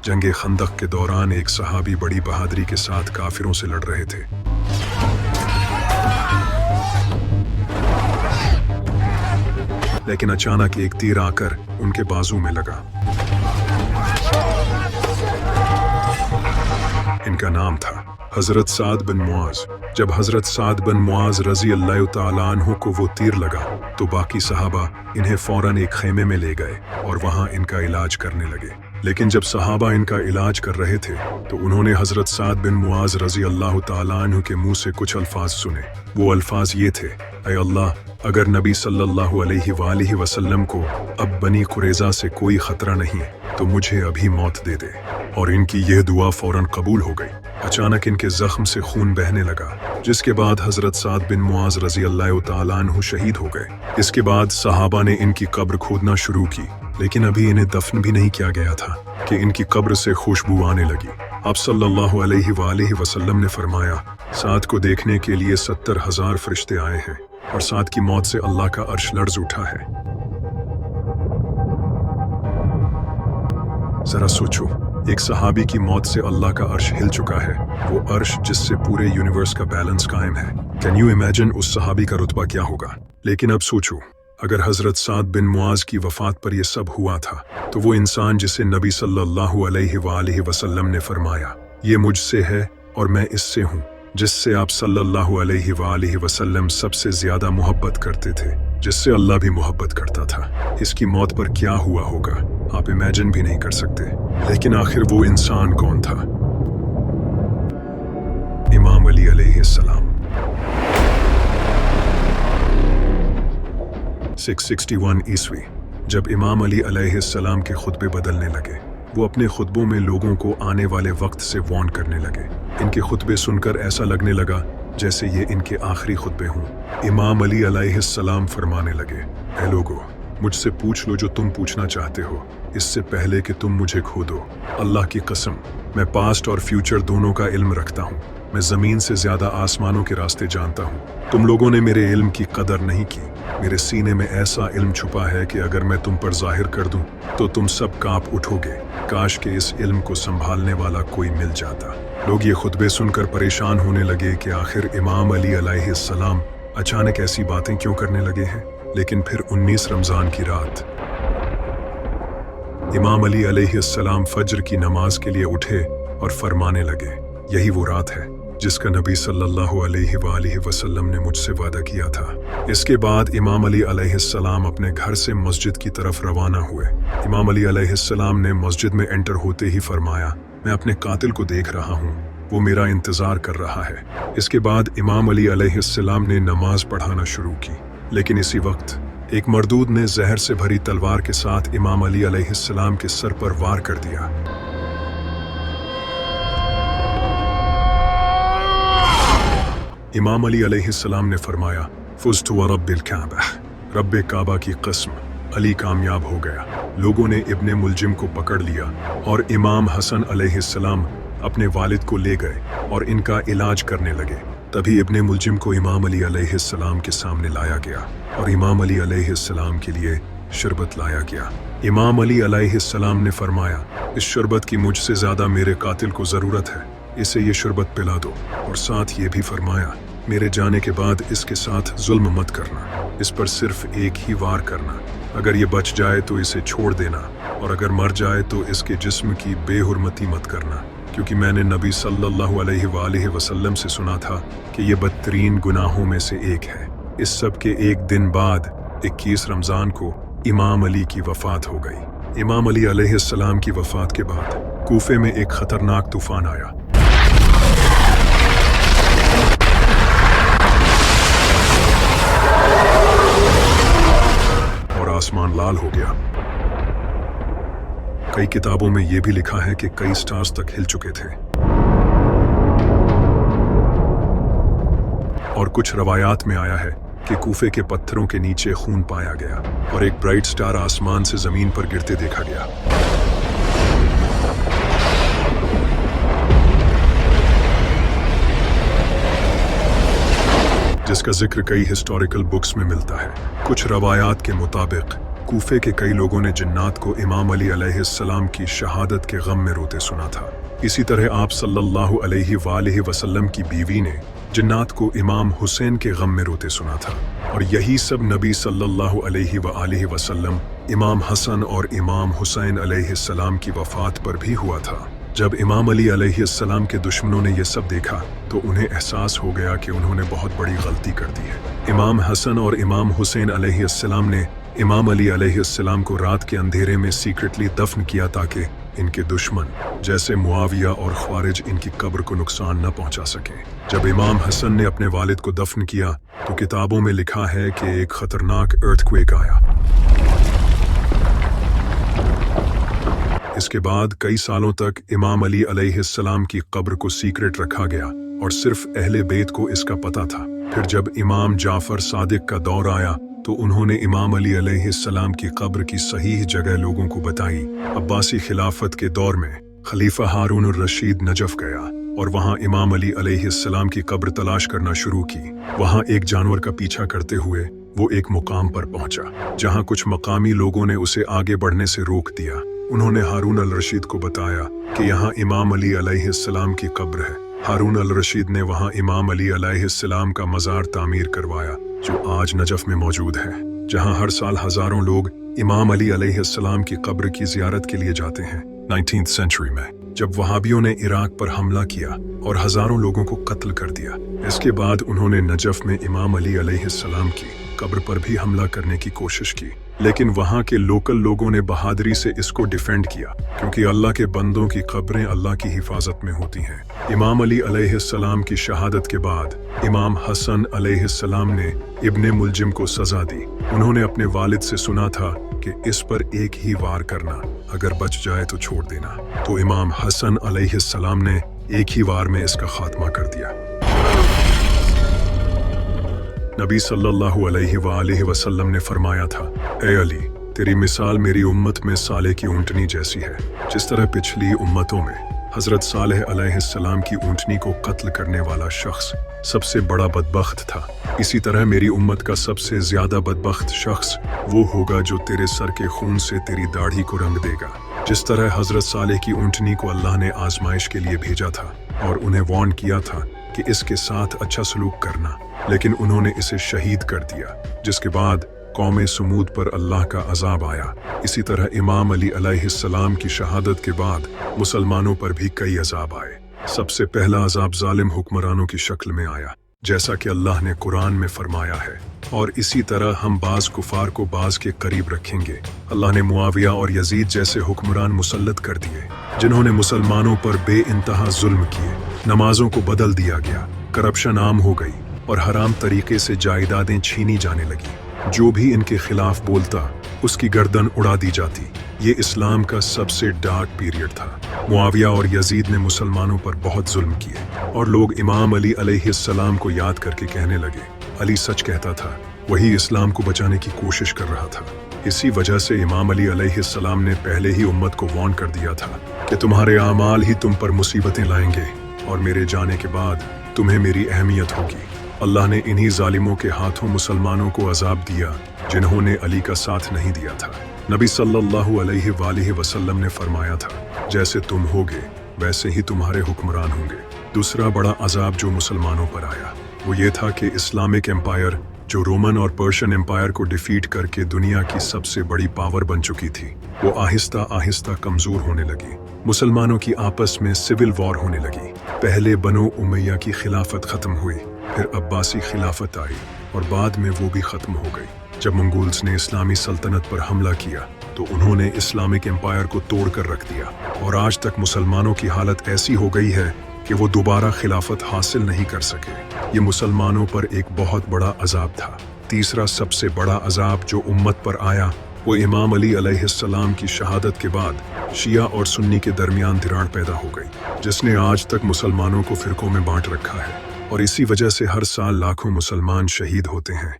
जंगे खंदक के दौरान एक सहाबी बड़ी बहादुरी के साथ काफिरों से लड़ रहे थे। लेकिन अचानक एक तीर आकर उनके बाजू में लगा। इनका नाम था हजरत साद बिन मुआज। जब हजरत साद बिन मुआज रजी अल्लाह तआला अन्हु को वो तीर लगा तो बाकी सहाबा इन्हें फौरन एक खेमे में ले गए और वहां इनका इलाज करने लगे। लेकिन जब सहाबा इनका इलाज कर रहे थे तो उन्होंने हजरत साद बिन मुआज रजी अल्लाह तआला अन्हु के मुंह से कुछ अल्फाज सुने। वो अल्फाज ये थे, ऐ अल्लाह, अगर नबी सल्लल्लाहु अलैहि वसल्लम को अब बनी कुरैज़ा से कोई खतरा नहीं तो मुझे अभी मौत दे दे। और इनकी यह दुआ फौरन कबूल हो गई। अचानक इनके जख्म से खून बहने लगा, जिसके बाद हजरत साद बिन मुआज रजी अल्लाह तआला अन्हु शहीद हो गए। इसके बाद सहाबा ने इनकी कब्र खोदना शुरू की, लेकिन अभी इन्हें दफन भी नहीं किया गया था कि इनकी कब्र से खुशबू आने लगी। आप सल्लल्लाहु अलैहि वसल्लम ने फरमाया, साद को देखने के लिए 70,000 फरिश्ते आए हैं और साद की मौत से अल्लाह का अर्श लर्ज़ उठा है। जरा सोचो, एक सहाबी की मौत से अल्लाह का अर्श हिल चुका है, वो अर्श जिससे पूरे यूनिवर्स का बैलेंस कायम है। कैन यू इमेजिन उस सहाबी का रुतबा क्या होगा? लेकिन अब सोचो, अगर हजरत साद बिन मुआज की वफात पर यह सब हुआ था तो वो इंसान जिसे नबी सल्लल्लाहु अलैहि वसल्लम ने फरमाया, ये मुझसे है और मैं इससे हूँ, जिससे आप सल्लल्लाहु अलैहि वसल्लम सबसे ज्यादा मोहब्बत करते थे, जिससे अल्लाह भी मोहब्बत करता था, इसकी मौत पर क्या हुआ होगा आप इमेजिन भी नहीं कर सकते। लेकिन आखिर वो इंसान कौन था? इमाम अली अलैहिस्सलाम। 661 ईस्वी, जब इमाम अली अलैहिस्सलाम के खुतबे बदलने लगे, वो अपने खुतबों में लोगों को आने वाले वक्त से वार्न करने लगे। इनके खुतबे सुनकर ऐसा लगने लगा जैसे ये इनके आखिरी खुतबे हों। इमाम अली अलैहिस्सलाम फरमाने लगे, ऐ लोगो, मुझसे पूछ लो जो तुम पूछना चाहते हो, इससे पहले कि तुम मुझे खो दो। अल्लाह की कसम, मैं पास्ट और फ्यूचर दोनों का इल्म रखता हूँ। मैं जमीन से ज्यादा आसमानों के रास्ते जानता हूँ। तुम लोगों ने मेरे इल्म की कदर नहीं की। मेरे सीने में ऐसा इल्म छुपा है कि अगर मैं तुम पर जाहिर कर दूं तो तुम सब कांप उठोगे। काश के इस इल्म को संभालने वाला कोई मिल जाता। लोग ये खुतबे सुनकर परेशान होने लगे कि आखिर इमाम अली अलैहिस्सलाम अचानक ऐसी बातें क्यों करने लगे हैं। लेकिन फिर 19 रमजान की रात इमाम अली अलैहिस्सलाम फज्र की नमाज के लिए उठे और फरमाने लगे, यही वो रात है जिसका नबी सल्लल्लाहु अलैहि वसल्लम ने मुझसे वादा किया था। इसके बाद इमाम अली अलैहिस्सलाम अपने घर से मस्जिद की तरफ रवाना हुए। इमाम अली अलैहिस्सलाम ने मस्जिद में एंटर होते ही फरमाया, मैं अपने कातिल को देख रहा हूँ, वो मेरा इंतजार कर रहा है। इसके बाद इमाम अली अलैहिस्सलाम ने नमाज पढ़ाना शुरू की, लेकिन इसी वक्त एक मरदूद ने जहर से भरी तलवार के साथ इमाम अली अलैहिस्सलाम के सर पर वार कर दिया। इमाम अली अलैहिस्सलाम ने फरमाया, फुज़्तु व रब्बिल काबा, रब्बे काबा की कसम, अली कामयाब हो गया। लोगों ने इब्ने मुलजिम को पकड़ लिया और इमाम हसन अलैहिस्सलाम अपने वालिद को ले गए और इनका इलाज करने लगे। तभी इब्ने मुलजिम को इमाम अली अलैहिस्सलाम के सामने लाया गया और इमाम अली अलैहिस्सलाम के लिए शरबत लाया गया। इमाम अली अलैहिस्सलाम ने फरमाया, इस शरबत की मुझसे ज्यादा मेरे कातिल को जरूरत है, इसे ये शरबत पिला दो। और साथ ये भी फरमाया, मेरे जाने के बाद इसके साथ जुल्म मत करना, इस पर सिर्फ एक ही वार करना। अगर ये बच जाए तो इसे छोड़ देना, और अगर मर जाए तो इसके जिस्म की बेहुरमती मत करना, क्योंकि मैंने नबी सल्लल्लाहु अलैहि वसल्लम से सुना था कि ये बदतरीन गुनाहों में से एक है। इस सब के एक दिन बाद 21 रमजान को इमाम अली की वफात हो गई। इमाम अली अलैहिस्सलाम की वफात के बाद कूफे में एक खतरनाक तूफान आया। और आसमान लाल हो गया। कई किताबों में यह भी लिखा है कि कई स्टार्स तक हिल चुके थे। और कुछ रवायात में आया है कि कूफे के पत्थरों के नीचे खून पाया गया और एक ब्राइट स्टार आसमान से जमीन पर गिरते देखा गया। जिसका जिक्र कई हिस्टोरिकल बुक्स में मिलता है। कुछ रवायात के मुताबिक कूफे के कई लोगों ने जिन्नात को इमाम अली अलैहिस्सलाम की शहादत के गम में रोते सुना था। इसी तरह आप सल्लल्लाहु अलैहि वसल्लम की बीवी ने जिन्नात को इमाम हुसैन के गम में रोते सुना था। और यही सब नबी सल्लल्लाहु अलैहि वसल्लम इमाम हसन और इमाम हुसैन अलैहिस्सलाम की वफात पर भी हुआ था। जब इमाम अली अलैहिस्सलाम के दुश्मनों ने यह सब देखा तो उन्हें एहसास हो गया कि उन्होंने बहुत बड़ी गलती कर दी है। इमाम हसन और इमाम हुसैन अलैहिस्सलाम ने इमाम अली अलैहिस्सलाम को रात के अंधेरे में सीक्रेटली दफन किया ताकि इनके दुश्मन जैसे मुआविया और ख्वारिज इनकी कब्र को नुकसान न पहुंचा सकें। जब इमाम हसन ने अपने वालिद को दफन किया तो किताबों में लिखा है कि एक खतरनाक अर्थक्वेक आया। इसके बाद कई सालों तक इमाम अली अलैहिस्सलाम की कब्र को सीक्रेट रखा गया और सिर्फ अहले बेत को इसका पता था। फिर जब इमाम जाफर सादिक का दौर आया तो उन्होंने इमाम अली अलैहिस्सलाम की कब्र की सही जगह लोगों को बताई। अब्बासी खिलाफत के दौर में खलीफा हारून अल रशीद नजफ गया और वहां इमाम अली अलैहिस्सलाम की कब्र तलाश करना शुरू की। वहां एक जानवर का पीछा करते हुए वो एक मुकाम पर पहुंचा जहां कुछ मकामी लोगों ने उसे आगे बढ़ने से रोक दिया। उन्होंने हारून अल रशीद को बताया कि यहाँ इमाम अली अलैहिस्सलाम की कब्र है। हारून अल रशीद ने वहाँ इमाम अली अलैहिस्सलाम का मज़ार तामीर करवाया जो आज नजफ में मौजूद है, जहाँ हर साल हजारों लोग इमाम अली अलैहिस्सलाम की कब्र की जियारत के लिए जाते हैं। 19th सेंचुरी में जब वहाबियों ने इराक पर हमला किया और हजारों लोगों को कत्ल कर दिया, इसके बाद उन्होंने नजफ में इमाम अली अलैहिस्सलाम की कब्र पर भी हमला करने की कोशिश की, लेकिन वहाँ के लोकल लोगों ने बहादुरी से इसको डिफेंड किया क्योंकि अल्लाह के बंदों की कब्रें अल्लाह की हिफाजत में होती हैं। इमाम अली अलैहिस्सलाम की शहादत के बाद इमाम हसन अलैहिस्सलाम ने इब्ने मुलजिम को सजा दी। उन्होंने अपने वालिद से सुना था कि इस पर एक ही वार करना, अगर बच जाए तो छोड़ देना। तो इमाम हसन अलैहिस्सलाम ने एक ही वार में इसका खात्मा कर दिया। नबी सल्लल्लाहु अलैहि वसल्लम ने फरमाया था, ए अली, तेरी मिसाल मेरी उम्मत में साले की ऊँटनी जैसी है। जिस तरह पिछली उम्मतों में हजरत सालेह अलैहिस्सलाम की ऊँटनी को कत्ल करने वाला शख्स सबसे बड़ा बदबख्त था, इसी तरह मेरी उम्मत का सबसे ज्यादा बदबख्त शख्स वो होगा जो तेरे सर के खून से तेरी दाढ़ी को रंग देगा। जिस तरह हजरत सालेह की ऊँटनी को अल्लाह ने आजमाइश के लिए भेजा था और उन्हें वार्न किया था कि इसके साथ अच्छा सलूक करना, लेकिन उन्होंने इसे शहीद कर दिया, जिसके बाद कौम समूद पर अल्लाह का अजाब आया। इसी तरह इमाम अली अलैहिस्सलाम की शहादत के बाद मुसलमानों पर भी कई अजाब आए। सबसे पहला अजाब जालिम हुक्मरानों की शक्ल में आया, जैसा कि अल्लाह ने कुरान में फरमाया है, और इसी तरह हम बाज कुफार को बाज के करीब रखेंगे। अल्लाह ने मुआविया और यजीद जैसे हुक्मरान मुसल्लत कर दिए जिन्होंने मुसलमानों पर बेइंतहा जुल्म किए। नमाजों को बदल दिया गया, करप्शन आम हो गई और हराम तरीके से जायदादें छीनी जाने लगी। जो भी इनके खिलाफ बोलता उसकी गर्दन उड़ा दी जाती। ये इस्लाम का सबसे डार्क पीरियड था। मुआविया और यजीद ने मुसलमानों पर बहुत जुल्म किए और लोग इमाम अली अलैहिस्सलाम को याद करके कहने लगे, अली सच कहता था, वही इस्लाम को बचाने की कोशिश कर रहा था। इसी वजह से इमाम अली अलैहिस्सलाम ने पहले ही उम्मत को वार्न कर दिया था कि तुम्हारे आमाल ही तुम पर मुसीबतें लाएंगे और मेरे जाने के बाद तुम्हें मेरी अहमियत होगी। अल्लाह ने इन्हीं जालिमों के हाथों मुसलमानों को अजाब दिया जिन्होंने अली का साथ नहीं दिया था। नबी सल्लल्लाहु अलैहि वसल्लम ने फरमाया था, जैसे तुम होगे वैसे ही तुम्हारे हुक्मरान होंगे। दूसरा बड़ा अजाब जो मुसलमानों पर आया वो ये था कि इस्लामिक एम्पायर जो रोमन और पर्शियन एम्पायर को डिफीट करके दुनिया की सबसे बड़ी पावर बन चुकी थी, वो आहिस्ता आहिस्ता कमजोर होने लगी। मुसलमानों की आपस में सिविल वॉर होने लगी। पहले बनो उमैया की खिलाफत खत्म हुई, फिर अब्बासी खिलाफत आई और बाद में वो भी खत्म हो गई। जब मंगोल्स ने इस्लामी सल्तनत पर हमला किया तो उन्होंने इस्लामिक एम्पायर को तोड़ कर रख दिया और आज तक मुसलमानों की हालत ऐसी हो गई है कि वो दोबारा खिलाफत हासिल नहीं कर सके। ये मुसलमानों पर एक बहुत बड़ा अजाब था। तीसरा सबसे बड़ा अजाब जो उम्मत पर आया वो इमाम अली अलैहिस्सलाम की शहादत के बाद शिया और सुन्नी के दरमियान दरार पैदा हो गई, जिसने आज तक मुसलमानों को फिरकों में बांट रखा है और इसी वजह से हर साल लाखों मुसलमान शहीद होते हैं।